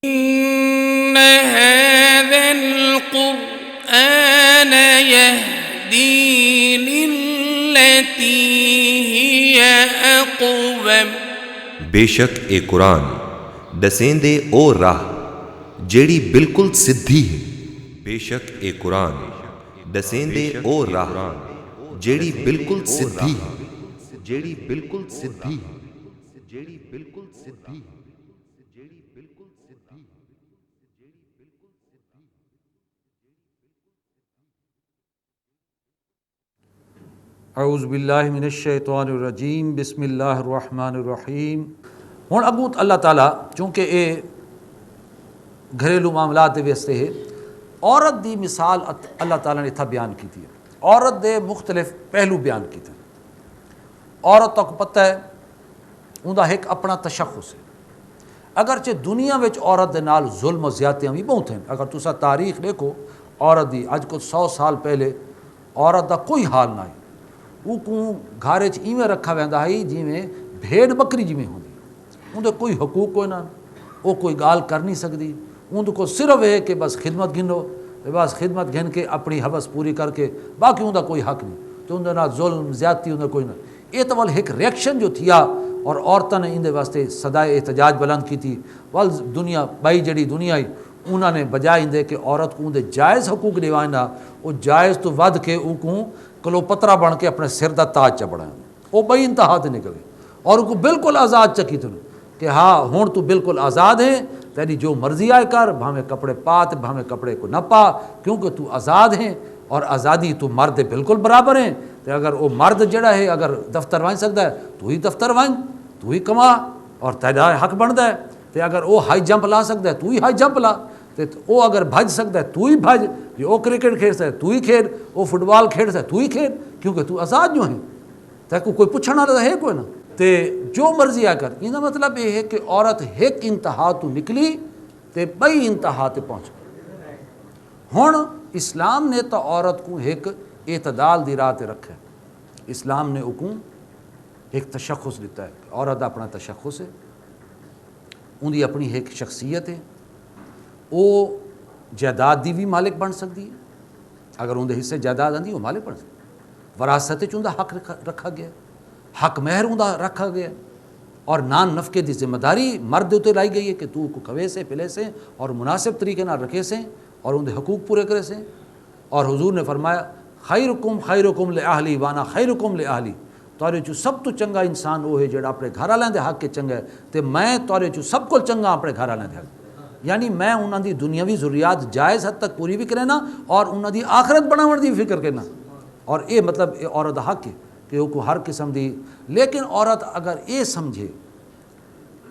إن هذا القرآن يهدي للتي هي أقوم بے شک اے قرآن دسیں دے او راہ جیڑی بالکل سدھی ہے. بے شک اے قرآن دسیں دے او راہ جیڑی بالکل سدھی ہے. جیڑی بالکل سدھی ہے. جیڑی بالکل سدھی ہے. اعوذ باللہ من الشیطان الرجیم بسم اللہ الرحمن الرحیم. ہن اگوں اللہ تعالیٰ چونکہ اے گھریلو معاملات دے واسطے ہے عورت دی مثال اللہ تعالیٰ نے اتھا بیان کی ہے. عورت دے مختلف پہلو بیان کیتے. عورت تک پتہ ہے اوندا ایک اپنا تشخص ہے. اگرچہ دنیا وچ عورت دے نال ظلم و زیادتیاں بھی بہت ہیں. اگر تسا تاریخ دیکھو عورت دی اج کو 100 سال پہلے عورت دا کوئی حال نہ ہے. وہ کو گھر ایویں رکھا ویندا ہے جویں بھیڑ بکری جویں ہوندی. اندر کوئی حقوق کوئی نہ, وہ کوئی گال کر نہیں سکتی. اندر کو صرف ہے کہ بس خدمت گھنو, بس خدمت گھن کے اپنی حوث پوری کر کے باقی اندر کوئی حق نہیں. تو اندر نہ ظلم زیادتی اندر کوئی نہ. یہ تو ایک ریئیکشن جو تھیا اور عورتوں نے اندر واسطے صدائے احتجاج بلند کی تھی. ول دنیا بائی جڑی دنیا ہی انہوں نے بجائے اندر کہ عورت کو اندر جائز حقوق دیوانا, وہ جائز تو ود کے وہ کو کلوپترا بن کے اپنے سر دا تاج چ بڑھایا. وہ بئی انتہا تے نکلے اور ان کو بالکل آزاد چکی تھی کہ ہاں ہوں تو بالکل آزاد ہے, تیری جو مرضی آئے کر, بھاویں کپڑے پا تے بھاویں کپڑے کو نہ پا, کیونکہ تو آزاد ہیں اور آزادی تو مرد بالکل برابر ہیں. تو اگر وہ مرد جڑا ہے اگر دفتر وائن سکتا ہے تو ہی دفتر وائن, تو ہی کما اور تیرا حق بنتا ہے. تو اگر وہ ہائی جمپ لا سکتا ہے تو ہی ہائی جمپ لا, تو وہ اگر بھج سکتا ہے تو ہی بھج, جو وہ کرکٹ کھیل سکتا ہے تو ہی کھیل, وہ فٹ بال کھیل سکتا ہے تو ہی کھیل, کیونکہ تو آزاد جو ہیں. تو کوئی پوچھنا والا ہے کوئی نہ, تے جو مرضی آ کر. یہ مطلب یہ ہے کہ عورت ایک انتہا تو نکلی تے بئی انتہا تے پہنچ گئی. ہن اسلام نے تو عورت کو ایک اعتدال دی راہ تے رکھا ہے. اسلام نے حکم ایک تشخص دیتا ہے. عورت اپنا تشخص ہے, ان دی اپنی ایک شخصیت ہے. وہ جائیداد دی بھی مالک بن سکتی ہے. اگر اندر حصے جائیداد آندی وہ مالک بن سکتی. وراثت چ حق رکھا گیا, حق مہر اوندا رکھا گیا, اور نان نفقے دی ذمہ داری مرد تے لائی گئی ہے کہ تو کو کھوے سے پلے سے اور مناسب طریقے نال رکھے سے اور ان دے حقوق پورے کرے سے. اور حضور نے فرمایا خیرکم خیرکم لأہلی وانا خیرکم لأہلی. تورے چ سب تو چنگا انسان وہ ہے جڑا اپنے گھر والوں دے حق کے چنگا ہے, تے میں تورے چ سب کو چنگا اپنے گھر والوں دے حق. یعنی میں انہاں دی دنیاوی ضروریات جائز حد تک پوری بھی کرنا اور انہاں دی آخرت بناون دی فکر کرنا. اور یہ مطلب عورت حق ہے کہ وہ کو ہر قسم دی. لیکن عورت اگر یہ سمجھے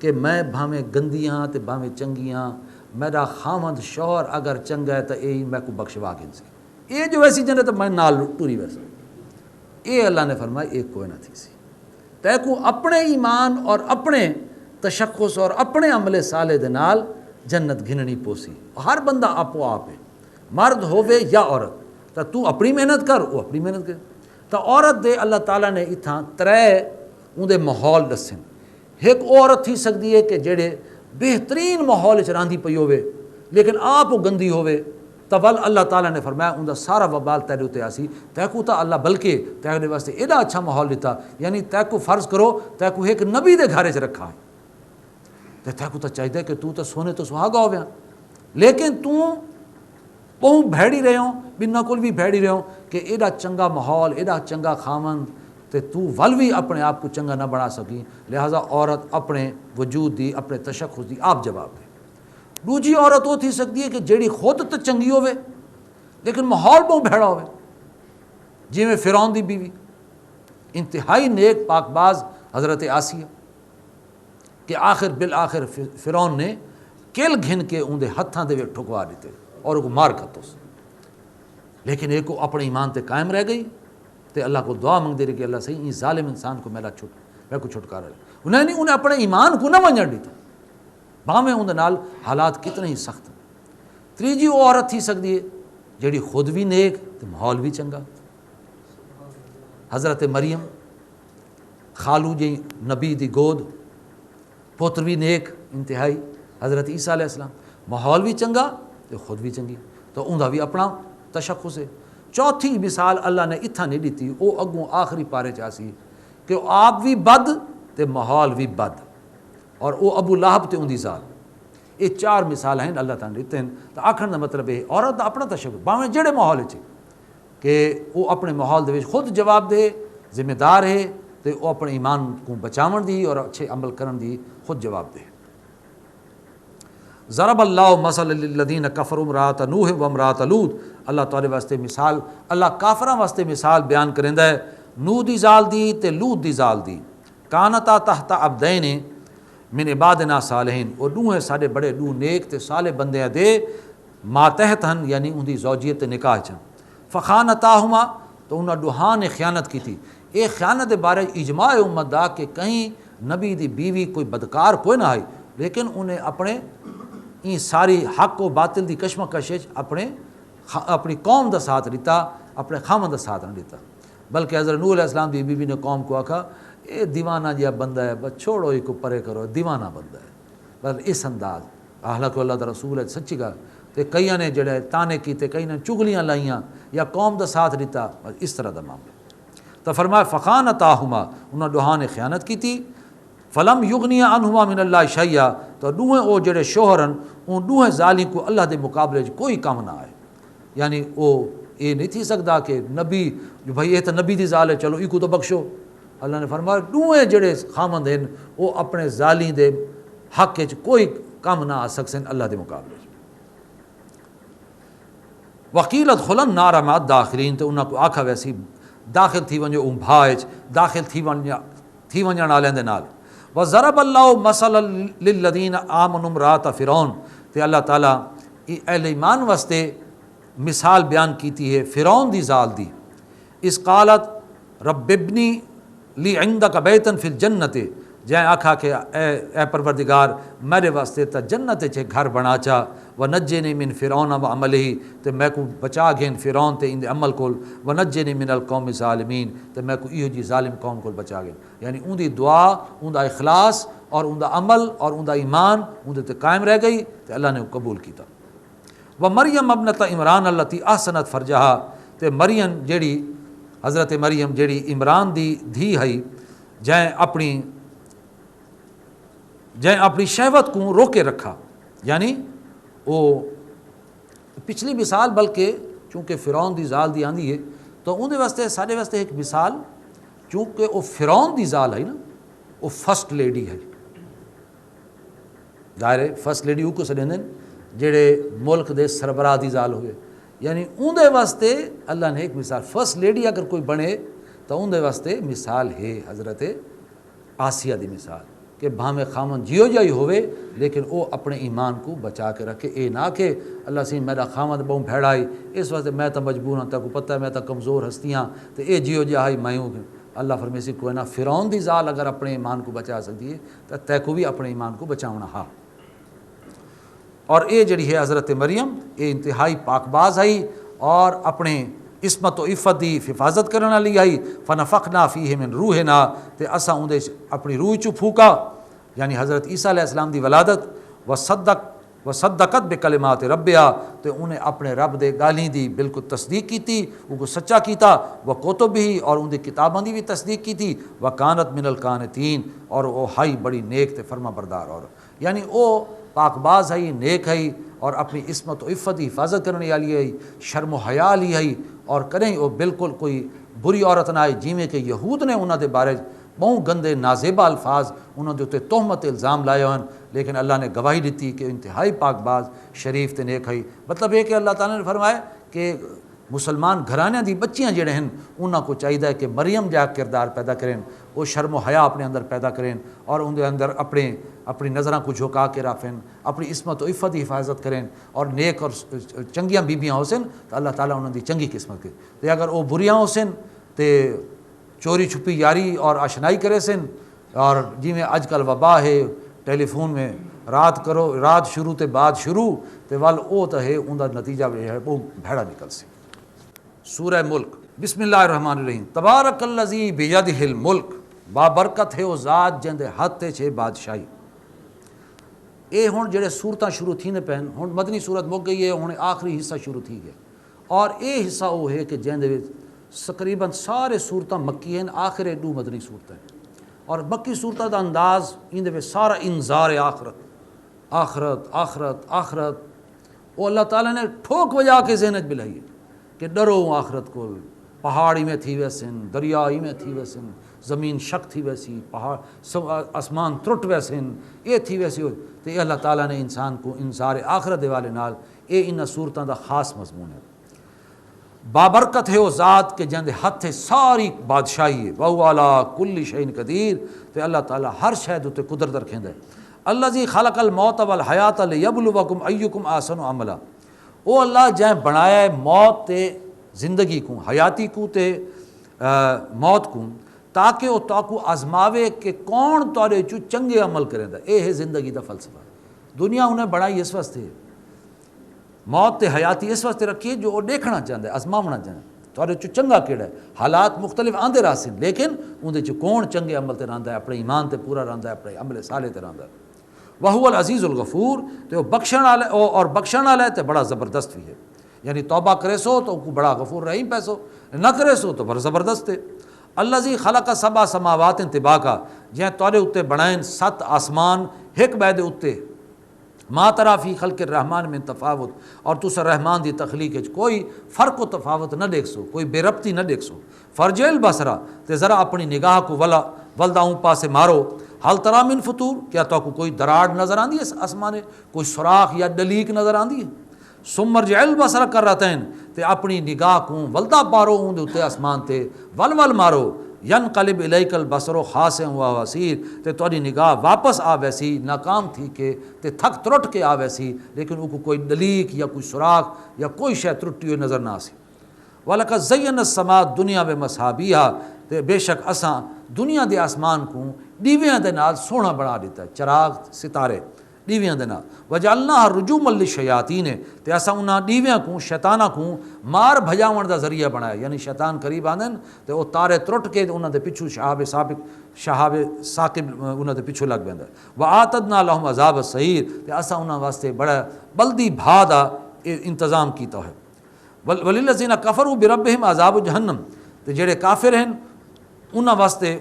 کہ میں بھاویں گندیاں تے بھاویں چنگیاں, میرا خامند شوہر اگر چنگا ہے تو یہ میں کو بخشوا گن سی, یہ جو ویسی جنے تو میں نال ٹوری ویسے. یہ اللہ نے فرمایا ایک کوئی نہ تھی سی. تے کو اپنے ایمان اور اپنے تشخص اور اپنے عمل صالح دے نال جنت گھننی پوسی. ہر بندہ آپ و آپ ہے, مرد ہووے یا عورت. تو اپنی محنت کر, وہ اپنی محنت کر. تو عورت دے اللہ تعالیٰ نے اتھاں ترے اندے ماحول دسن. ایک عورت تھی سکتی ہے کہ جڑے بہترین ماحول راندھی پئی ہوئے لیکن آپ وہ گندی ہوئے, تو ول اللہ تعالیٰ نے فرمایا اندر سارا وبال تیرے اتنے آسی. تیکو تا اللہ بلکہ تیرے واسطے ایڈا اچھا ماحول دیتا. یعنی تیکو فرض کرو تیکو ایک نبی دے گھر چ رکھا ہے, تو تیکو تو چاہیے کہ تو سونے تو سہاگا ہویا, لیکن تو بہوں بھیڑی رہے ہوں بنا کل بھی بھیڑی رہے ہوں کہ ایڈا چنگا ماحول ایڈا چنگا خامند تے تو ول بھی اپنے آپ کو چنگا نہ بنا سکی. لہٰذا عورت اپنے وجود دی اپنے تشخص دی آپ جواب دے. دوجی عورت وہ تھی سکتی ہے کہ جیڑی خود تو چنگی ہوئے لیکن ماحول بہوں بھیڑا ہوئے, جی میں فرعون دی بیوی انتہائی نیک پاک باز حضرت آسیہ کہ آخر بالآخر فرعون نے کل گھن کے اندے ہتھاں دے ٹھکوا دیتے اور وہ مار کھتو سے. لیکن ایک کو اپنے ایمان تے قائم رہ گئی تے اللہ کو دعا منگ دے رہی کہ اللہ صحیح ان ظالم انسان کو میں کو چھٹکارا لے. انہیں اپنے ایمان کو نہ منجن دیتا بھاویں اندر نال حالات کتنے ہی سخت. تیجی وہ عورت تھی سکتی ہے جیڑی خود بھی نیک تے ماحول بھی چنگا. حضرت مریم خالو جی نبی دی گود, پوتر بھی نیک انتہائی, حضرت عیسیٰ علیہ السلام ماحول بھی چنگا تو خود بھی چنگی، تو اوندا بھی اپنا تشخص ہے۔ چوتھی مثال اللہ نے اتھا نہیں دیتی، وہ اگوں آخری پارے چاسی کہ آپ بھی بد تے ماحول بھی بد، اور وہ ابو لہب تے اندی ذال۔ یہ چار مثال ہیں اللہ تعالیٰ نے دیتے ہیں۔ تو آکھن دا مطلب ہے عورت دا اپنا تشخص باویں جڑے ماحول چ کہ وہ اپنے ماحول دے وچ خود جواب دے، ذمہ دار ہے، تے وہ اپنے ایمان کو بچاون دی اور اچھے عمل کرن دی خود جواب دے۔ ضرب اللہ مثلا للذین کفروا امرأۃ نوح و امرأۃ لوط، اللہ تعالی واسطے مثال، اللہ کافراں واسطے مثال بیان کریندا ہے نوح دی ذال دی تے لوط دی ذال دی۔ کانتا تحت عبدین من عبادنا صالحین، اور نوح ساڈے بڑے نوح نیک تے صالح بندیاں دے ماتحت ہن، یعنی اندی زوجیت نکاح چ فخانتاہما، تو انہاں دوہاں نے خیانت کی تھی۔ یہ خیانت دے بارے اجماع امت دا کہ کہیں نبی دی بیوی کوئی بدکار کوئی نہ آئی، لیکن انہیں اپنے این ساری حق و باطل دی کشمکش اپنی قوم دا ساتھ دیتا، اپنے خامن دا ساتھ نہ دیتا، بلکہ حضرت نوح علیہ السلام دی بیوی نے قوم کو آکھا یہ دیوانہ جہا بندہ ہے، بس چھوڑو ہی کو پرے کرو، دیوانہ بندہ ہے، بس اس انداز۔ حالانکہ اللہ دا رسول ہے سچی گل، تے کئیاں نے جڑے تانے کیتے، کئی نے چگلیاں لائیاں یا قوم دا ساتھ دیتا، بس اس طرح دا معاملہ۔ تو فرمایا فخانتاہما، انہاں دوہاں نے خیانت کی تھی، فلم یغنی عنہما من اللہ شیئا، تو دوہیں او جڑے شوہرن ان دوہیں ذالی کو اللہ دے مقابلے کوئی کم نہ آئے، یعنی وہ یہ نہیں تھی سکتا کہ نبی جو بھائی یہ تو نبی دی ذال ہے چلو ای کو تو بخشو۔ اللہ نے فرمایا دوہیں جڑے خامند ہیں وہ اپنے ذالی دے حق وچ کوئی کم نہ آ سکسن اللہ دے مقابلے۔ وقیلت خلن نار مع الداخلین، تو انہاں کو آکھا ویسی داخل تھی ونجو اون بھاج داخل تھی ونجن والے دے نال۔ وضرب اللہ مثلا للذین آمنوا امرأۃ فرعون، تے اللہ تعالیٰ اہل ایمان واسطے مثال بیان کیتی ہے فرعون دی ذال دی۔ اس قالت رب ابنی لی عندک بیتا فی الجنت، جائیں آکھا کہ اے پروردگار میرے واسطے تا جنت چے گھر بنا چا، ونجنی من فرعون و عملہ، تے میں کو بچا گھن فرعون تے اندے عمل کول، ونجنی من القوم الظالمین، تے میں کو ایہو جی ظالم قوم کول بچا گھن۔ یعنی اون دی دعا، اون دا اخلاص اور اون دا عمل اور اون دا ایمان اون دے تے قائم رہ گئی تے اللہ نے قبول کیتا۔ ومریم ابنۃ عمران التی احسنت فرجہا، تے مریم جیڑی حضرت مریم جیڑی عمران دی دھی ہے، جائیں اپنی شہوت کو روکے رکھا، یعنی وہ پچھلی مثال بلکہ چونکہ فرعون دی ذال دی آندی ہے تو اون دے واسطے سارے واسطے ایک مثال، چونکہ وہ فرعون دی ذال ہے نا، وہ فرسٹ لیڈی ہے، ظاہر فرسٹ لیڈی کو سڈیں جڑے ملک دے سربراہ دی ذال ہوئے، یعنی اون دے واسطے اللہ نے ایک مثال، فرسٹ لیڈی اگر کوئی بنے تو اون دے واسطے مثال ہے حضرت آسیہ دی مثال، کہ بھامے خامن جیو جائی ہوئے لیکن وہ اپنے ایمان کو بچا کے رکھے، اے نہ کہ اللہ سے میرا خامن بہت بھیڑائی اس واسطے میں تو مجبور ہوں، تک پتہ ہے میں تو کمزور ہستیاں تو اے جیو جائی میں ہوں۔ اللہ فرمائے سی کوئی نہ فرعون دی ذال اگر اپنے ایمان کو بچا سکتی ہے تو تے کو بھی اپنے ایمان کو بچاؤنا ہا۔ اور اے جڑی ہے حضرت مریم اے انتہائی پاک باز آئی اور اپنے عصمت و عفت دی حفاظت کرنے والی آئی، فنفخنا فیہ من روحنا، تے اساں اون دے اپنی روح چو پھوکا، یعنی حضرت عیسیٰ علیہ السلام دی ولادت، وصدقت بکلمات ربہا، تے انہیں اپنے رب دے گالیں دی بالکل تصدیق کی تھی، ان کو سچا کیتا، وکتبہ اور ان دی کتاباں دی بھی تصدیق کی تھی، وکانت من القانتین اور وہ ہائی بڑی نیک تے فرما بردار، اور یعنی وہ پاک باز ہے، نیک ہے اور اپنی عصمت و عفت کی حفاظت کرنے والی ہے، شرم و حیا لی ہے، اور کریں وہ بالکل کوئی بری عورت نہ آئی، جیویں کہ یہود نے انہوں دے بارے بہت گندے نازیبہ الفاظ انہوں دے تہمت الزام لائے ہیں، لیکن اللہ نے گواہی دیتی کہ انتہائی پاک باز شریف تے نیک ہے۔ مطلب یہ کہ اللہ تعالیٰ نے فرمایا کہ مسلمان گھرانے دی بچیاں جڑے ہیں انہاں کو چاہیے کہ مریم جا کردار پیدا کریں، وہ شرم و حیا اپنے اندر پیدا کریں اور ان دے اندر اپنی نظراں کو جھکا کے رکھیں، اپنی عصمت و عفت کی حفاظت کریں اور نیک اور چنگیاں بیبیاں ہو سن تو اللہ تعالیٰ انہوں دی چنگی قسمت کے، تے اگر وہ بریاں ہو سن تے چوری چھپی یاری اور آشنائی کرے سن، اور جی میں اج کل وبا ہے ٹیلی فون میں رات شروع تے بعد شروع تے وال او تو ہے ان دا نتیجہ بھی ہے وہ بھیڑا نکل سی۔ سورہ ملک، بسم اللہ الرحمن الرحیم، تبارک الذی بیدہ الملک، بابرکت ہے وہ ذات جندے ہاتھ تے چھے بادشاہی، یہ ہوں جڑے صورتاں شروع تھیندے پین ہوں مدنی صورت مک گئی ہے ہوں آخری حصہ شروع تھی گیا اور یہ حصہ وہ ہے کہ جن تقریباً سارے صورتاں مکی ہیں آخر 2 مدنی صورتیں اور مکی صورتوں کا انداز اندر سارا انذار آخرت آخرت آخرت آخرت وہ اللہ تعالیٰ نے ٹھوک وجا کے ذہنت بلائی ہے کہ ڈرو آخرت کو پہاڑی میں تھی ویسن دریائی میں تھی ویسن زمین شک تھی ویسی پہاڑ آسمان ترٹ ویسن یہ تھی ویسی ہو تو یہ اللہ تعالیٰ نے انسان کو انذار آخرت والے نال یہ ان صورتوں کا خاص مضمون ہے بابرکت ہے وہ ذات کے جن ہاتھ ساری بادشاہی ہے وہو علی کل شیء قدیر تو اللہ تعالیٰ ہر شے تے قدرت رکھیندا ہے الذی خلق الموت والحیات لیبلوکم ایکم احسن عملا او اللہ جائیں بنایا ہے موت تے زندگی کو حیاتی کو تے موت کو تاکہ وہ تاکو آزماوے کہ کون تورے چو چنگے عمل کریں دا اے ہے زندگی دا فلسفہ دنیا انہیں بنائی اس واسطے موت تے حیاتی اس واسطے رکھی جو وہ دیکھنا چاہتا ہے آزماونا چاہتا ہے تورے چو چنگا کیڑا ہے حالات مختلف آندے راسن لیکن اندے چو کون چنگے عمل تے رہندا ہے اپنے ایمان تے پورا رہندا ہے اپنے عمل صالح تے رہندا ہے وہو العزیز الغفور تو بخشن والے اور بخشن والا ہے تو بڑا زبردست بھی ہے یعنی توبہ کرے سو تو کو بڑا غفور رحیم پیسو نہ کرے سو تو بڑا زبردست ہے الذی خلق 7 سماوات طباقا جہاں تورے اتے بنائیں 7 آسمان ایک بعد اتے ما ترا فی خلق الرحمن من تفاوت اور تس رحمان دی تخلیق کوئی فرق و تفاوت نہ دیکھ سو کوئی بے ربطی نہ دیکھ سو فرج البصرا تے ذرا اپنی نگاہ کو ولداؤں پاسے مارو حل ترا من فطور کیا تو کوئی دراڑ نظر آندی ہے آسمانے کوئی سوراخ یا ڈلیک نظر آندی ہے ثم ارجع البصر کرتین تے اپنی نگاہ کو ولدا پارو اون دے اوتے آسمان تے ول مارو ینقلب الیک البصر خاسئا و حسیر تے تہاڈی نگاہ واپس آ ویسی ناکام تھی کہ تے تھک ترٹ کے آ ویسی لیکن او کوئی ڈلیک یا کوئی سوراخ یا کوئی شے ترٹی ہوئی نظر نہ آسی وَلَقَدْ زَيَّنَّا السَّمَاءَ دنیا بِمَصَابِيحَ تے بے شک اساں دنیا دے آسمان کو ڈیویاں دے نال سونا بنا دیتا ہے چراغ ستارے ڈیویاں دے نال وَجَعَلْنَاهَا رُجُومًا لِلشَّيَاطِينِ تے اساں انہاں ڈیویاں کو شیطاناں کو مار بھجاون دا ذریعہ بنایا یعنی شیطان قریب آندن تے او تارے ترٹ کے انہاں دے پیچھے شہاب ثاقب انہاں دے پیچھے لگ ویندا وَآتَدْنَا لَهُمْ عَذَابَ السَّعِيرِ تے اساں انہاں واسطے بڑا بلدی بھا دا انتظام کیتا ہے وَلِلَّذِينَ كَفَرُوا بِرَبِّهِمْ عَذَابُ جَهَنَّمَ تے جڑے کافر ہیں انہاں واسطے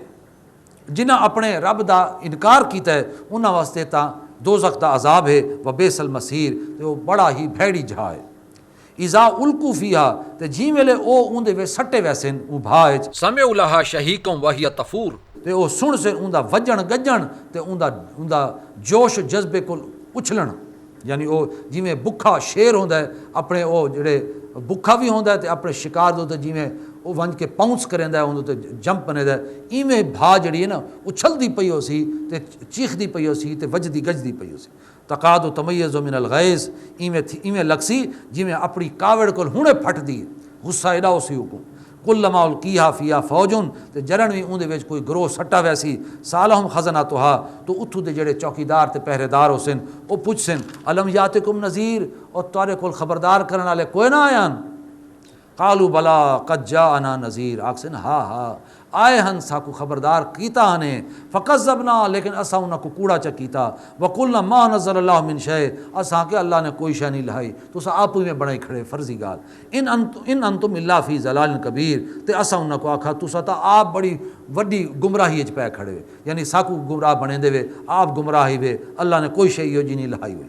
جنہاں اپنے رب دا انکار کیتا ہے انہاں واسطے تا دوزخ دا عذاب ہے وبئس المصیر تے وہ بڑا ہی بھیڑی جہا ہے اذا القوا فیہا تے جی ویلے او اون دے سٹے ویسن او بھا سمعوا لها شہیقا وہی تفور تے او سن سے اون دا وجن گجن تے اون دا جوش جذبے کو اچھلن یعنی او جویں بکھا شیر ہوندا ہے اپنے او جڑے بکھا بھی ہوندا ہے تے اپنے شکار دے جویں او ونج کے پاؤنس کریندا ہے اون تے جمپ بنےدا ہے ایویں بھا جڑی ہے نا اچھلدی پئی ہو سی تے چیخدی پئی ہو سی تے وجدی گجدی پئی ہو سی تقاد تمیز من الغیظ ایویں لگسی جویں اپنی کاوڑ کول ہنے پھٹ دی غصہ ایڈا ہو سی حکم کلما القیہا فیہا فوجن تے جرن وی اون دے وچ کوئی گروہ سٹا ویسی سالہم خزنتھا تو اتھو دے جڑے چوکیدار تے پہرے دار ہوسن او پوچھسن الم یاتکم نذیر او تارے کول خبردار کرن والے کوئی نہ آیان قالوا بلا قد جاءنا نذیر آکسن ہاں آئے ہن ساکو خبردار کیتا ہنے فکذبنا لیکن اساں انہاں کو کوڑا چا کیتا وقلنا ما نزل اللہ من شیء اساں کہ اللہ نے کوئی شے نہیں لائی تساں آپ میں بنائی کھڑے فرضی گال ان انتم الا فی ضلال کبیر تے اساں انہاں کو آکھا تساں تا آپ بڑی وڈی گمراہی وچ پے کھڑے یعنی ساکو گمراہ بنے دے وے آپ گمراہی وے اللہ نے کوئی شے یو جی نہیں لائی ہوئی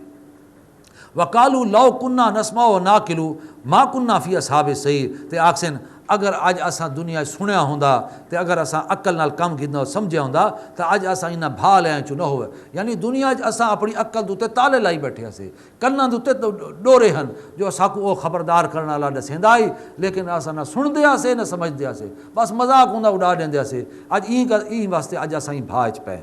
وقالوا لو كنا نسمع ونعقل ما كنا في اصحاب السعير تے آکسن اگر اج اساں دنیا سنیا ہوندا تے اگر اساں عقل نال کم کیتا سمجھیا ہوندا تے اج اساں انہاں بھا لیاں چ نہ ہوے یعنی دنیا اج اساں اپنی عقل دے تالے لائی بیٹھے سے کناں دے ڈورے ہن جو اساں کو او خبردار کرن والا دسیندا ہی لیکن اساں نہ سن دیا سے نہ سمجھ دیا سے بس مذاق ہوندا اڑا دیندے سے اج این واسطے اج اساں بھا وچ پے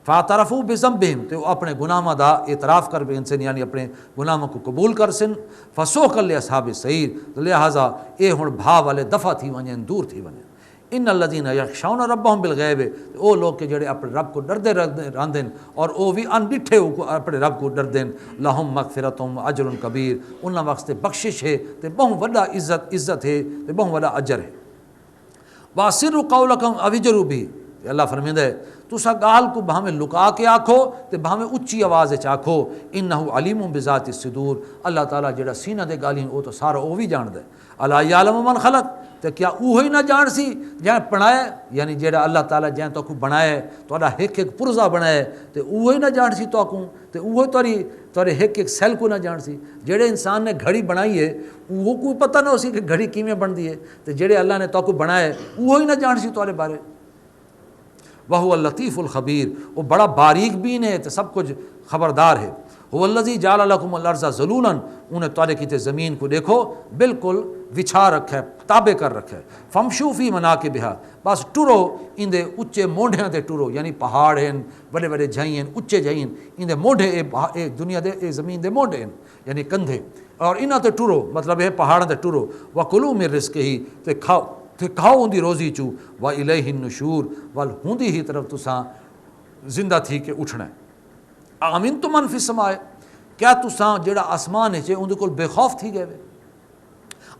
فاعترفوا بذنبهم تے وہ اپنے گناہاں دا اعتراف کر بین سن یعنی اپنے گناہاں کو قبول کر سن فسوق لاصحاب السعیر لہذا اے ہن بھا والے دفع تھی ونجن دور تھی ونجن ان الذين يخشون ربهم بالغیب او لوگ کہ جڑے اپنے رب کو ڈردے رہندے اور او بھی ان ڈٹھے اپنے رب کو ڈردے لہم مغفرتم اجر کبیر انہاں واسطے بخشش ہے تے بہت بڑا عزت ہے تے بہت بڑا اجر ہے واسروا قولکم او اجروا بھی اللہ فرمیندہ ہے تسا گال کو بھاویں لکا کے آکھو تے بھاویں اچھی آواز وچ آکھو انہو علیم بذات الصدور اللہ تعالیٰ جڑا سینہ دے گالیں وہ تو سارا وہ بھی جاندا ہے الا یعلم من خلق تے کیا اوہی نہ جان سی جہاں بنایا یعنی جڑا اللہ تعالیٰ جہاں تو کو بنایا تہاڈا ایک ایک پرزا بنایا تے اوہی نہ جان سی تو کو تے اوہی تہاڈے ایک ایک سیل کو نہ جان سی جڑے انسان نے گھڑی بنائی ہے وہ کوئی پتہ نہ ہو سی کہ گھڑی کیویں بندی ہے تے جڑے اللہ نے تو کو بنایا اوہی نہ جان سی تہاڈے بارے وہو اللطیف الخبیر وہ بڑا باریک بین ہے تو سب کچھ خبردار ہے هو الذی جعل لکم الارض ذلولا انہیں تارے کیتے زمین کو دیکھو بالکل وچھا رکھا ہے تابع کر رکھا ہے فمشو فی مناکبہا بس ٹرو ان دے اچے مونڈیاں تے ٹرو یعنی پہاڑ ہیں بڑے بڑے جھائی ہیں اچے جھائی ہیں ان دے مونڈے اے دنیا دے اے زمین دے مونڈے ہیں یعنی کندھے اور انہاں تے ٹرو مطلب ہے پہاڑاں تے ٹرو وکلوا من رزقہ تے کھاؤ ان دی روزی چو وَإِلَيْهِ النُّشُورُ وَل ہوندی ہی طرف تساں زندہ تھی کہ اٹھنا ہے آمنتم من فی السماء کیا تساں جڑا آسمان ہے ان دے کول بے خوف تھی گئے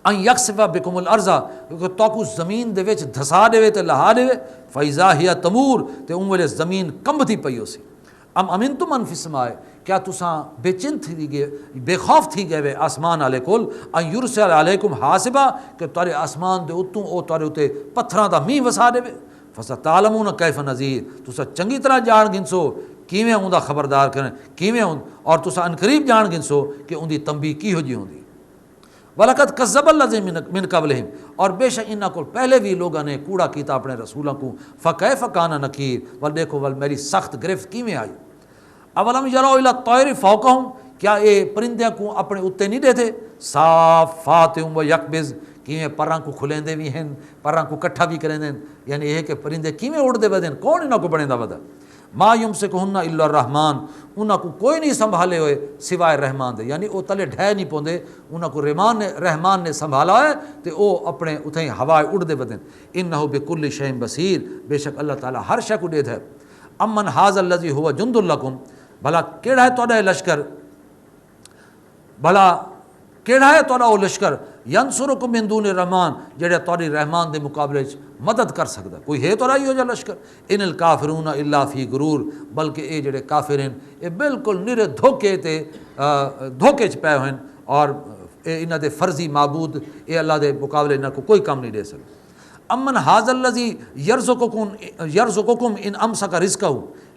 ان یکسف بکم الارض کہ تو زمین دے وچ دھسا دے تے لہا دے فاذا ہی تمور تے ان ویلے زمین کمبتی پئی ہو سی امنتم من فی السماء کیا تساں بے چن تھی گئے بے خوف تھی گئے آسمان والے کول ان یرسل علیکم حاسبا کہ تارے آسمان دے اتوں او تارے اتے پتھراں دا میہ وسا دے فستعلمون کیف نذیر تساں چنگی طرح جان گنسو کیویں اوندا خبردار کرن کیویں اور تساں ان قریب جان گنسو کہ اون دی تنبیہ کی ہو جی ہوندی وَلَقَدْ كَذَّبَ الَّذِينَ مِن قَبْلِهِمْ اور بے شک انہاں کو پہلے بھی لوگوں نے کوڑا کیتا اپنے رسولوں کو فَكَيْفَ كَانَ نَكِيرٌ ول دیکھو ول میری سخت گرفت کیویں آئی اولم یروا الی الطیر فوقہم کیا اے پرندیاں کو اپنے اوتے نہیں دیتے صافات و یکبز کیویں پراں کو کھلیندے بھی ہیں پراں کو کٹھا بھی کریندے یعنی یہ کہ پرندے کیویں اڑدے ودن کون انہاں کو بنیندا ودا ما یمسکہن الا الرحمن انہاں کو کوئی نہیں سنبھالے ہوئے سوائے رحمان دے یعنی او تلے ڈھے نہیں پوندے انہاں کو رحمان نے سنبھالا ہے تے او اپنے اتھیں ہوائے اڑدے ودن انہ بکل شیء بصیر بے شک اللہ تعالیٰ ہر شے کو ڈیدھ ہے امن ھذا الذی هو جند لکم بھلا کیڑا ہے تہاڈا لشکر بھلا کیڑا ہے تہاڈا او لشکر ینصرکم من دون الرحمن جڑا تہاڈی رحمان دے مقابلے وچ مدد کر سکدا کوئی ہے تہاڈا ایہو جا لشکر ان الکافرون الا فی غرور بلکہ اے جڑے کافر ہیں اے بالکل نرے دھوکے تے دھوکے چ پے ہوئے اور انہاں دے فرضی معبود اے اللہ دے مقابلے انہاں کو کوئی کم نہیں دے سکتے امن ھذا الذی یرزقکم ان امسک رزقہ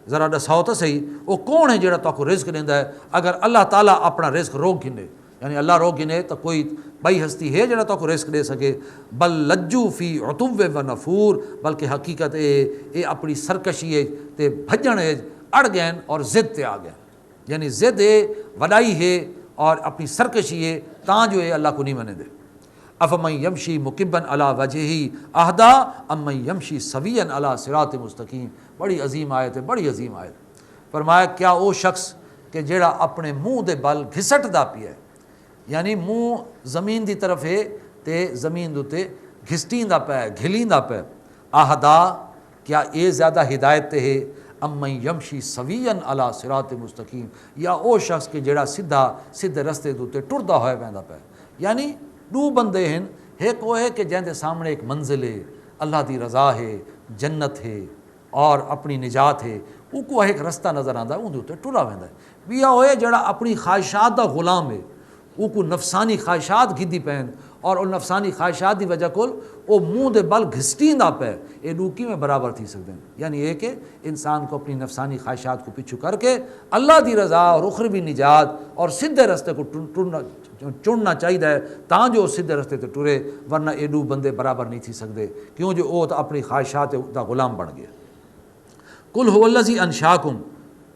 ذرا دساؤ تو صحیح وہ کون ہے جڑا تو کو رزق دیندا ہے اگر اللہ تعالیٰ اپنا رزق روک گھنے یعنی اللہ روک گھنے تو کوئی بئی ہستی ہے جڑا تو کو رزق دے سکے بل لجو فی عتو و نفور بلکہ حقیقت اے اپنی سرکشی ہے تے بھجن ہے اڑ گئے اور ضد تے آ گئے یعنی ضد ہے وڈائی ہے اور اپنی سرکشی ہے تاں جو ہے اللہ کو نہیں منے دے افمن یمشی مکبا علی وجہہ اہدا امن یمشی سویا علی صراط مستقیم بڑی عظیم آیت ہے بڑی عظیم آیت فرمایا کیا وہ شخص کہ جیڑا اپنے منہ دے بل گھسٹ دا پیا ہے یعنی منہ زمین دی طرف ہے تے زمین دوتے گھسٹین دا پیا ہے گھلین دا پیا اہدا کیا اے زیادہ ہدایت تے ہے امن یمشی سویا علی صراط مستقیم یا او شخص کہ جیڑا سیدھے رستے دوتے ٹردا ہوئے ویندا پیا یعنی دو بندے ہیں ایک وہ ہے کہ جن دے سامنے ایک منزل ہے اللہ دی رضا ہے جنت ہے اور اپنی نجات ہے وہ کو ایک رستہ نظر آندا ہے اون دے اوتے ٹرا ویندا ہے ویا ہوئے جڑا اپنی خواہشات دا غلام ہے وہ کو نفسانی خواہشات گھدی پین اور ان نفسانی خواہشات دی وجہ کول وہ منہ دے بل گھسٹیندا پے اے ڈوکی میں برابر تھی سکتے ہیں یعنی یہ کہ انسان کو اپنی نفسانی خواہشات کو پیچھو کر کے اللہ دی رضا اور اخروی نجات اور سیدھے رستے کو چننا چاہیے تاں جو سیدھے رستے تے ٹرے ورنہ اے دو بندے برابر نہیں تھی سکتے کیوں جو وہ تو اپنی خواہشات دا غلام بن گیا قل هو الذی انشاکم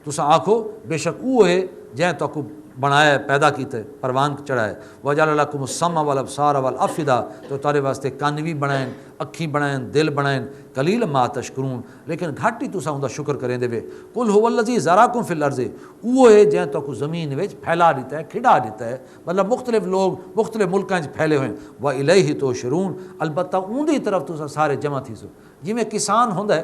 تسا آکھو بے شک وہ ہے جیں تو کو بنایا پیدا کیتے پروان چڑھائے وجعل لکم السمع والابصار والافئدہ تو تارے واسطے کان بھی بنائیں اکھی بنائیں دل بنائیں قلیل ما تشکرون لیکن گھٹ ہی تسا اوندا شکر کریں دے وے قل هو الذی ذراکم فی الارض وہ ہے جیں تو کو زمین وچ پھیلا دیتا ہے کھڑا دیتا ہے مطلب مختلف لوگ مختلف ملکاں وچ پھیلے ہوئے و الیہ تحشرون البتہ اون دی طرف تسا سارے جمع تھی سو جویں کسان ہوندا ہے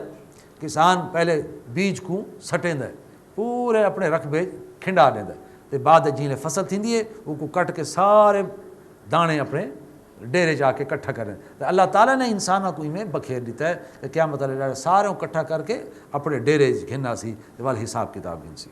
کسان پہلے بیج کو سٹیندا ہے پورے اپنے رقبے کھنڈا دیندا ہے تے بعد جیلے فصل تھیندی ہے وہ کو کٹ کے سارے دانے اپنے ڈیرے جا کے کٹھا کریں. تو اللہ تعالیٰ نے انسانوں کو میں بکھیر دیتا ہے کہ کیا مطلب سارے کٹھا کر کے اپنے ڈیرے گھننا سی وال حساب کتاب گھن سی.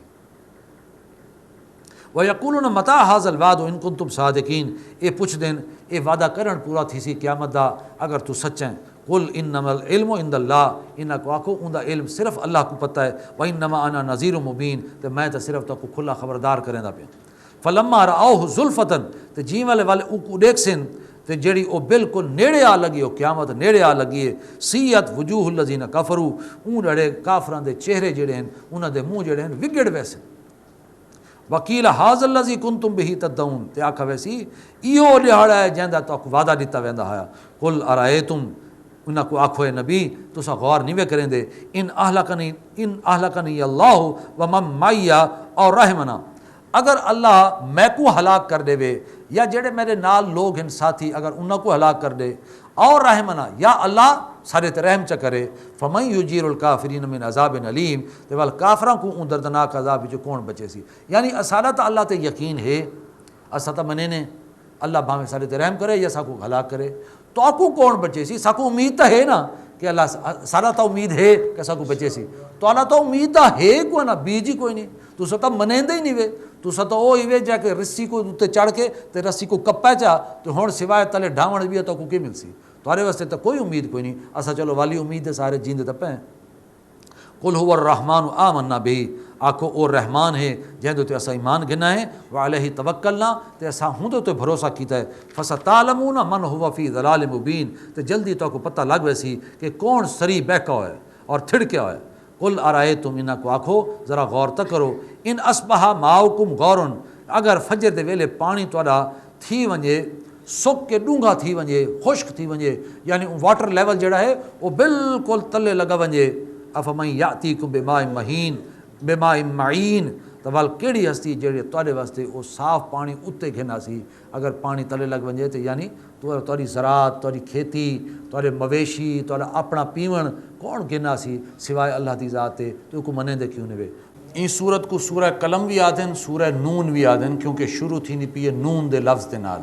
وَيَقُولُونَ مَتَىٰ هَٰذَا الْوَعْدُ إِن كُنتُمْ صَادِقِينَ. یہ پوچھ دین یہ وعدہ کرن پورا تھی سی قیامت دا اگر تو سچیں. قُلْ إِنَّمَا الْعِلْمُ عِندَ اللَّهِ. انہاں کو آکھو اوندا علم صرف اللہ کو پتہ ہے. وَإِنَّمَا أَنَا نَذِيرٌ مُبِينٌ. تے میں تے صرف تو کو کھلا خبردار کریندا پیا. فَلَمَّا رَأَوْهُ زُلْفَةً. تے جی والے او دیکھ سن تے جڑی او بالکل نیڑے آ لگی او قیامت نیڑے آ لگی ہے. سیت وجوہ الذین کفروا. اون جڑے کافراں دے چہرے جڑے ہیں انہاں دے منہ جڑے ہیں وگڑ ویسے. وکیل حاض الذی کنتم بہ تدعون. تے آکھا ویسی ایو دہاڑا ہے جیندا تو وعدہ دیتا ویندا ہے. قل ارایتم. انہاں کو آکھو اے نبی تساں غور نہیں وے کریں دے ان اہلکنی اللہ ومن معی اور رحمنا. اگر اللہ میں کو ہلاک کر دے وے یا جڑے میرے نال لوگ ہیں ساتھی اگر انہاں کو ہلاک کر دے اور رحمنا یا اللہ سارے تے رحم چا کرے. فمن یجیر الکافرین من عذاب علیم. تے وال کافراں کو اون دردناک عذاب وچ کون بچے سی. یعنی اساں تے اللہ تے یقین ہے اساں تے منے نے اللہ بھاویں سارے تے رحم کرے یا سا کو ہلاک کرے تو آکو کون بچے سی. ساکو امید تو ہے نا کہ اللہ سارا تو امید ہے کہ ساکو بچے سی. تو اللہ تو امید تو ہے کوئی نا بیج ہی کوئی نہیں. تو ستا منیندے ہی نہیں وے. تو ستا او ہی وے جا کے رسی کو تے چڑھ کے تے رسی کو کپے چا تو ہن سوائے تلے ڈھاون بھی تو کو کی ملسی. تارے واسطے تو کوئی امید کوئی نہیں. اسا چلو والی امید ہے سارے جیندے تے پے. قل هو الرحمن آمنا به. آکھو او رحمان ہے جہدے تے اسا ایمان گنا ہے. وعلیہ توکلنا. تے اسا ہوں تے بھروسہ کیتا ہے. فستعلمون من هو فی ضلال مبین. تے جلدی تو کو پتہ لگ ویسی کہ کون سری بہکا ہے اور تھڑکیا ہے. قل ارایتم. انہاں کو آکھو ذرا غور تک کرو. ان اصبح ماؤکم غورن. اگر فجر دے ویلے پانی تہاڈا تھی ونجے سک کے ڈونگا تھی ونجے خشک تھی ونجے یعنی واٹر لیول جڑا ہے وہ بالکل تلے لگا ونجے. افمن یاتیکم بماء مہین بماء معین. تو وال کیڑی ہستی جڑی تواڈے واسطے وہ صاف پانی اتے گھنا سی اگر پانی تلے لگ ونجے تو یعنی تہاڈی زراعت تہاڈی کھیتی تہاڈے مویشی تہاڈا اپنا پیون کون گھنا سی سوائے اللہ دی ذات تے. تو کو منے دے کیوں نے. این صورت کو سورہ قلم بھی آدھن سورہ نون بھی آدھن کیونکہ شروع تھی نہیں پی نون دے لفظ دے نال.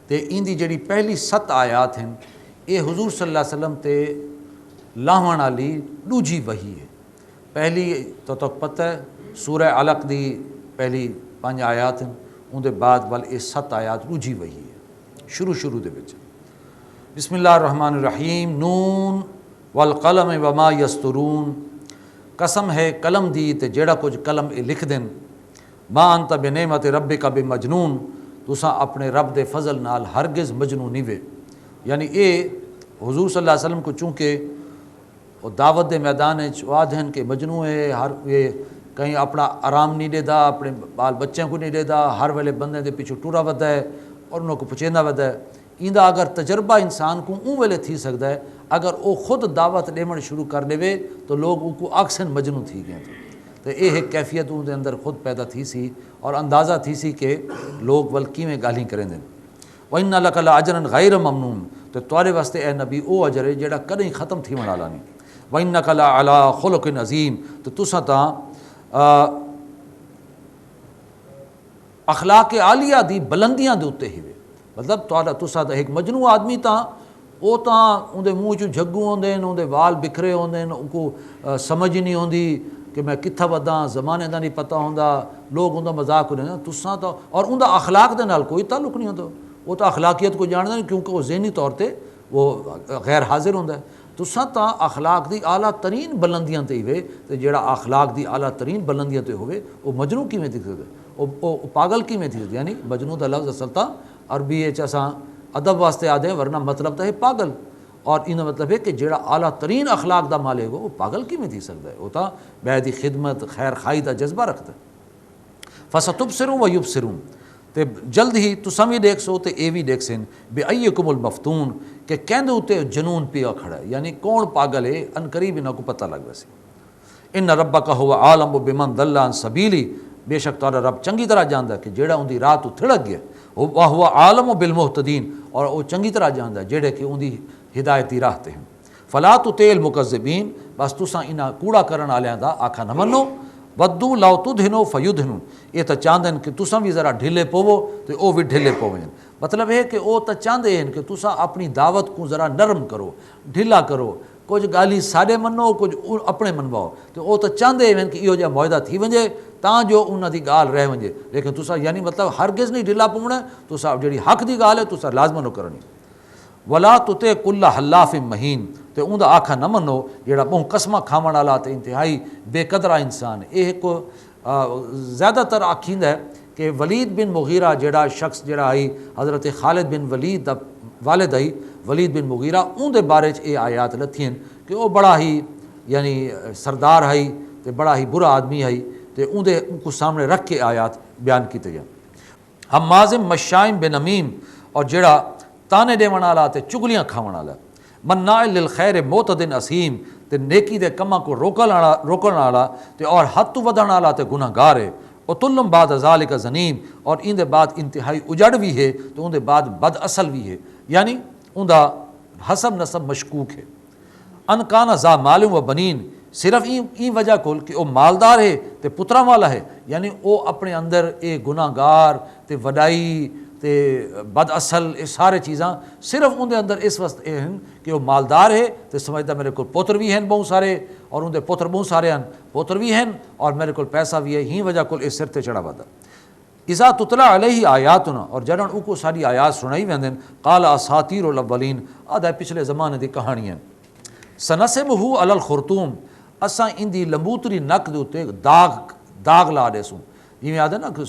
تے این دی جڑی پہلی 7 آیات ہیں اے حضور صلی اللہ علیہ وسلم تے لاہون والی دوجی وحی ہے. پہلی تو تک پتہ ہے سورہ علق دی پہلی 5 آیات ہیں ان دے بعد وال اے 7 آیات دوجی وحی ہے شروع دے وچ. بسم اللہ الرحمن الرحیم. نون والقلم وما یسطرون. قسم ہے قلم دی تے جیڑا کچھ قلم اے لکھ دین. ما انت بنعمت ربک بمجنون. تساں اپنے رب دے فضل نال ہرگز مجنون نہیں وے. یعنی اے حضور صلی اللہ علیہ وسلم کو چونکہ وہ دعوت دے میدان آدھن کہ مجنون ہے ہر یہ کہیں اپنا آرام نہیں دیتا اپنے بال بچوں کو نہیں دیتا ہر ویلے بندے دے پیچھے ٹورا ودا ہے اور انہوں کو پچھیندا ودا ہے. ایندا اگر تجربہ انسان کو اون ویلے تھی سکتا ہے اگر وہ خود دعوت ڈیمن شروع کر دے تو لوگ ان کو اکثر مجنون تھی گئے. تو یہ ایک کیفیت ان دے اندر خود پیدا تھی سی اور اندازہ تھی سی کہ لوگ ولکی میں گالیاں کریں دیں. وَإِنَّ لَكَ لَأَجْرًا غَيْرَ مَمْنُونَ. تو تورے واسطے اے نبی او اجر ہے جڑا کدیں ختم تھی والا نہیں. وَإِنَّكَ لَعَلَىٰ خُلُقٍ عَظِيمٍ. تو تساں تاں اخلاق عالیہ دی بلندیاں دے اُتے ہی وے. مطلب تساں ایک مجنون آدمی تاں وہ تاں اون دے منہ چوں جھگو ہوندے اون دے وال بکھرے ہوندے ان کو سمجھ نہیں ہوندی کہ میں کتھا ودا زمانے دا نہیں پتہ ہوندا لوگ اون دا مذاق کریں. تساں تو اور اون دا اخلاق دے نال کوئی تعلق نہیں ہوندا. وہ تو اخلاقیت کو جاندا نہیں کیونکہ وہ ذہنی طور تے وہ غیر حاضر ہوندا ہے. تساں تاں اخلاق دی اعلیٰ ترین بلندیاں تے ہوئے تے جڑا اخلاق دی اعلیٰ ترین بلندیاں تے ہوئے وہ مجنون کیویں تھی سکدا وہ پاگل کیویں تھی سکدا. یعنی مجنون دا لفظ اصل تاں عربی وچ اساں ادب واسطے آدھے ورنہ مطلب تو ہے پاگل. اور ان مطلب ہے کہ جڑا اعلیٰ ترین اخلاق دا مالک ہو وہ پاگل کیویں تھی سکدا ہے. وہ تاں بیعدی خدمت خیر خائی دا جذبہ رکھتا ہے. فَسَتُبْصِرُ وَيُبْصِرُونَ. تے جلد ہی تساں بھی دیکھ سو تے اے بھی دیکھ سن بِأَيِّكُمُ الْمَفْتُونَ کہ کہندے ہوتے جنون پیا کھڑا ہے یعنی کون پاگل ہے ان قریب انہاں کو پتہ لگ ویسے. ان ربک هو عالم بمن ضل عن سبیلی. بے شک تہاڈا رب چنگی طرح جاندا ہے کہ جیڑا اون دی راہ تو تھڑک گیا. وہ عالم بالمہتدین اور وہ چنگی طرح جاندا ہے جیڑے کہ اون دی ہدایت دی راہ تے ہیں. فلا تطع المکذبین. بس تساں انہاں کوڑا کرن والیاں دا آکھا نہ منو. ودو لو تدہنو فیدہنون، یہ تو چاہتے ہیں کہ تساں بھی ذرا ڈھلے پوو تو وہ بھی ڈھلے پویں۔ مطلب ہے کہ وہ تو چاہتے ہیں کہ تساں اپنی دعوت کو ذرا نرم کرو، ڈھلا کرو، کچھ گالی ساڈے منو، کچھ اپنے منواؤ، تو وہ تو چاہتے ہیں کہ یہ معاہدہ تھی ونجے تاں جو انہاں دی گال رہ ونجے، لیکن تساں یعنی مطلب ہرگز نہیں ڈھلا پونا، تساں جڑی حق دی گال ہے تساں لازمن کرنی۔ ولا تطع کل حلاف مہین، تے اوندا آکھا نہ منو جڑا بہوں قسماں کھاون والا تے انتہائی بے قدرہ انسان ہے۔ یہ ایک زیادہ تر آکھیندا ہے کہ ولید بن مغیرہ جڑا شخص جڑا آئی حضرت خالد بن ولید دا والد آئی ولید بن مغیرہ، اون دے بارے چ یہ آیات لتھیں کہ وہ بڑا ہی یعنی سردار ہے تے بڑا ہی برا آدمی ہے، تے اون دے کو سامنے رکھ کے آیات بیان کیتے جان۔ حمازم مشائم بنمیم، اور جڑا تانے دیون والا تے چگلیاں کھاون والا، مناع للخیر معتد اسیم، تے نیکی دے کماں کو روکن والا تے اور حد تو ودھن والا تے گناہ گار ہے۔ وتلم بعد ذالک زنیم، اور ان دے بعد انتہائی اجڑ بھی ہے، تو ان دے بعد بد اصل بھی ہے، یعنی ان دا حسب نسب مشکوک ہے۔ ان کان ذا مال و بنین، صرف این وجہ کول کہ وہ مالدار ہے تے پترا والا ہے، یعنی وہ اپنے اندر اے گناہ گار تے وڈائی تے بد اصل یہ سارے چیزاں صرف ان دے اندر اس وقت یہ ہیں کہ وہ مالدار ہے تے سمجھتا میرے کو پتر بھی ہیں بہت سارے، اور ان دے پتر بہت سارے ہیں، پتر بھی ہیں اور میرے کو پیسہ بھی ہے، ہی وجہ کول اس سر تے چڑھا ودا۔ اذا تتلا علیہ آیاتنا، اور جڑن او کو ساری آیات سنائی ویندن، قال اساطیر الاولین، آدھا پچھلے زمانے دی کہانیاں۔ سنسمہ علی الخرطوم، اساں ان دی لمبوتری نک دے اوتے داغ لا دے سوں، جویں آدھے نا کہ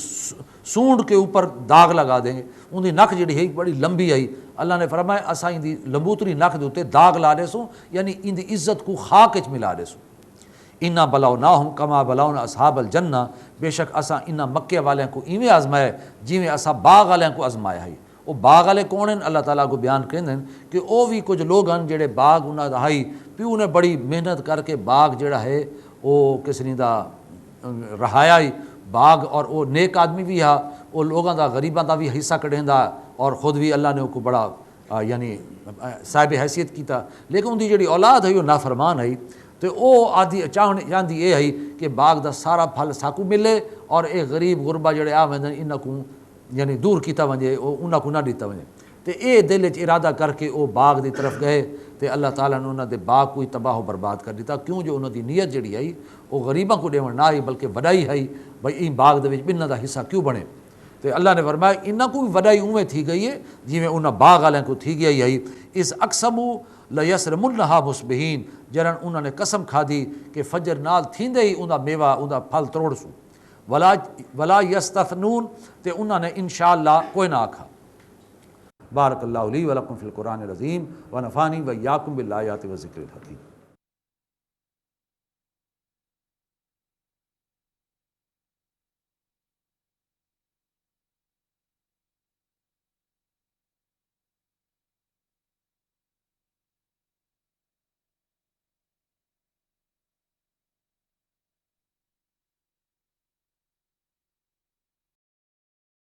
سونڈ کے اوپر داغ لگا دیں گے، ان دی نک جڑی ہے بڑی لمبی آئی، اللہ نے فرمایا اساں ان دی لمبوتری نک دے اوتے داغ لا دے سوں، یعنی ان دی عزت کو خاک وچ ملا دے سوں۔ انا بلوناہم کما بلونا اصحاب الجنہ، بے شک اساں انہاں مکے والیاں کو ایویں آزمایا جویں اساں باغ والیاں کو آزمایا ہے۔ وہ باغ والے کون ہیں؟ اللہ تعالیٰ کو بیان کرتے ہیں کہ وہ بھی کچھ لوگ ہیں جڑے باغ انہاں دا ہائی پیو نے بڑی محنت کر کے باغ جڑا ہے وہ کسنی دا رہایا ہی باغ، اور وہ نیک آدمی بھی ہے، وہ لوگاں دا غریباں دا بھی حصہ کڈیندا، اور خود بھی اللہ نے کو بڑا یعنی صاحب حیثیت کیتا، لیکن ان دی جڑی اولاد ہے وہ نافرمان ہے، تو وہ آدھی چاہتی یہ ہے کہ باغ دا سارا پھل ساکو ملے، اور اے غریب غربا جڑے آ ویندن انہاں کو یعنی دور کیتا ونجے، انہاں کو نہ دیتا ونجے، تو اے دل وچ ارادہ کر کے وہ باغ دی طرف گئے، تو اللہ تعالیٰ نے انہاں دے باغ کو ہی تباہ و برباد کر دیتا، کیوں جو انہاں دی نیت جڑی آئی وہ غریباں کو دیون نہ آئی بلکہ وڈائی ہے، بھئی این باغ دے وچ انہاں دا حصہ کیوں بنے۔ تو اللہ نے فرمایا انہاں کو بھی وڈائی اویں تھی گئی ہے جویں انہاں باغ والوں کو تھی گئی ہے۔ اس اقسموا لیسرمنھا مصبحین، جرن انہوں نے قسم کھادی کہ فجر نال تھیندے ہی انہاں میوہ انہاں پھل تروڑ سو، ولا یستثنون، تے انہوں نے انشاءاللہ کوئی نہ آکھا۔ بارک اللہ لی ولکم فی القرآن العظیم ونفعنی وإیاکم بالآیات والذکر الحکیم۔